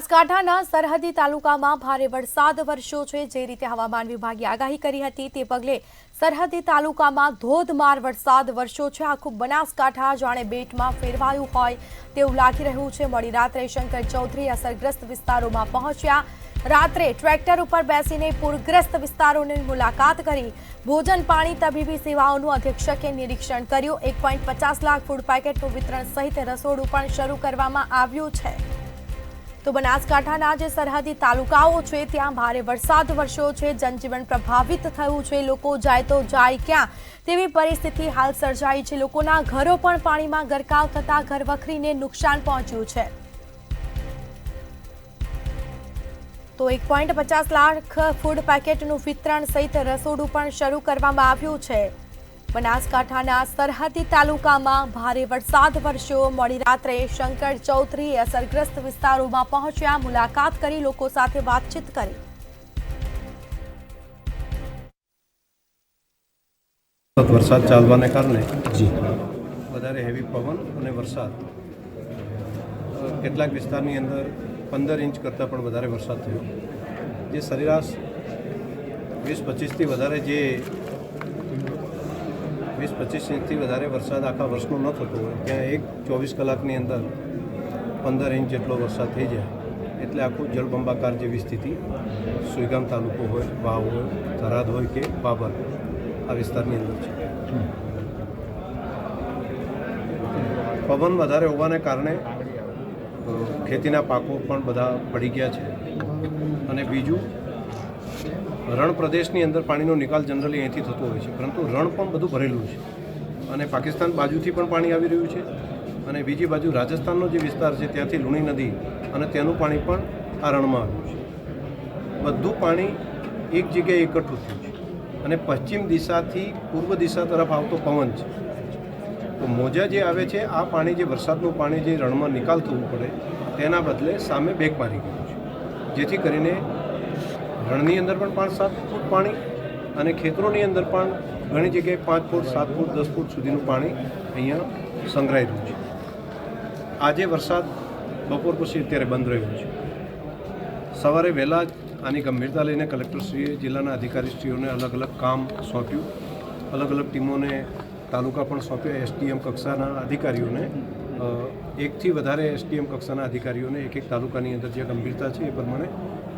બનાસકાંઠાના સરહદી તાલુકામાં ભારે વરસાદ વરસ્યો છે। જે રીતે હવામાન વિભાગે આગાહી કરી હતી તે પગલે સરહદી તાલુકામાં ધોધમાર વરસાદ વરસ્યો છે। આખું બનાસકાંઠા જાણે બેટમાં ફેરવાયું હોય તેવું લાગી રહ્યું છે। મોડી રાત્રે શંકર ચૌધરી અસરગ્રસ્ત વિસ્તારોમાં પહોંચ્યા। રાત્રે ટ્રેક્ટર ઉપર બેસીને પૂરગ્રસ્ત વિસ્તારોની મુલાકાત કરી ભોજન પાણી તબીબી સેવાઓનું અધિક્ષકે નિરીક્ષણ કર્યું। 1.50 લાખ ફૂડ પેકેટનું વિતરણ સહિત રસોડું પણ શરૂ કરવામાં આવ્યું છે। તો બનાસકાંઠાના જે સરહદી તાલુકાઓ છે ત્યાં ભારે વરસાદ વરસ્યો છે। જનજીવન પ્રભાવિત થયું છે। લોકો જાય તો જાય ક્યાં તેવી પરિસ્થિતિ હાલ સર્જાઈ છે। લોકોના ઘરો પણ પાણીમાં ગરકાવ થતા ઘરવખરીને નુકસાન પહોંચ્યું છે। તો 1.50 લાખ ફૂડ પેકેટનું વિતરણ સહિત રસોડું પણ શરૂ કરવામાં આવ્યું છે। બનાસકાંઠાના સરહદી તાલુકામાં ભારે વરસાદ વરસ્યો। મોડી રાત્રે શંકર ચૌધરી અસરગ્રસ્ત વિસ્તારોમાં પહોંચ્યા, મુલાકાત કરી લોકો સાથે વાતચીત કરી। વરસાદ ચાલવાને કારણે વધારે હેવી પવન અને વરસાદ કેટલાક વિસ્તારની અંદર 15 ઇંચ કરતાં પણ વધારે વરસાદ થયો। જે સરેરાશ 20-25થી વધારે 20-25 ઇંચથી વધારે વરસાદ આખા વર્ષનો ન થતો હોય ત્યાં 24 કલાકની અંદર 15 ઇંચ જેટલો વરસાદ થઈ જાય એટલે આખું જળબંબાકાર જેવી સ્થિતિ સુઈગામ તાલુકો હોય, વાવ હોય, થરાદ હોય કે બાબર આ વિસ્તારની અંદર છે। પવન વધારે હોવાને કારણે ખેતીના પાકો પણ બધા પડી ગયા છે અને બીજું રણ પ્રદેશની અંદર પાણીનો નિકાલ જનરલી અહીંથી થતો હોય છે, પરંતુ રણ પણ બધું ભરેલું છે અને પાકિસ્તાન બાજુથી પણ પાણી આવી રહ્યું છે અને બીજી બાજુ રાજસ્થાનનો જે વિસ્તાર છે ત્યાંથી લુણી નદી અને તેનું પાણી પણ આ રણમાં આવ્યું છે। બધું પાણી એક જગ્યાએ એકઠું થયું છે અને પશ્ચિમ દિશાથી પૂર્વ દિશા તરફ આવતો પવન છે। તો મોજા જે આવે છે આ પાણી જે વરસાદનું પાણી જે રણમાં નિકાલ થવું પડે તેના બદલે સામે બેક મારી ગયું છે, જેથી કરીને રણની અંદર પણ 5-7 ફૂટ પાણી અને ખેતરોની અંદર પણ ઘણી જગ્યાએ 5 ફૂટ, 7 ફૂટ, 10 ફૂટ સુધીનું પાણી અહીંયા સંગ્રહાઈ રહ્યું છે। આજે વરસાદ બપોર પછી અત્યારે બંધ રહ્યો છે। સવારે વહેલા જ આની ગંભીરતા લઈને કલેક્ટરશ્રીએ જિલ્લાના અધિકારીશ્રીઓને અલગ અલગ કામ સોંપ્યું, અલગ અલગ ટીમોને તાલુકા પણ સોંપ્યા। એસડીએમ કક્ષાના અધિકારીઓને 1થી વધારે એસડીએમ કક્ષાના અધિકારીઓને એક તાલુકાની અંદર જે ગંભીરતા છે એ પ્રમાણે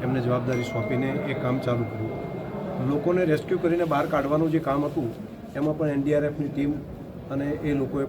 એમને જવાબદારી સોંપીને એ કામ ચાલુ કર્યું। લોકોને રેસ્ક્યુ કરીને બહાર કાઢવાનું જે કામ હતું એમાં પણ એનડીઆરએફની ટીમ અને એ લોકોએ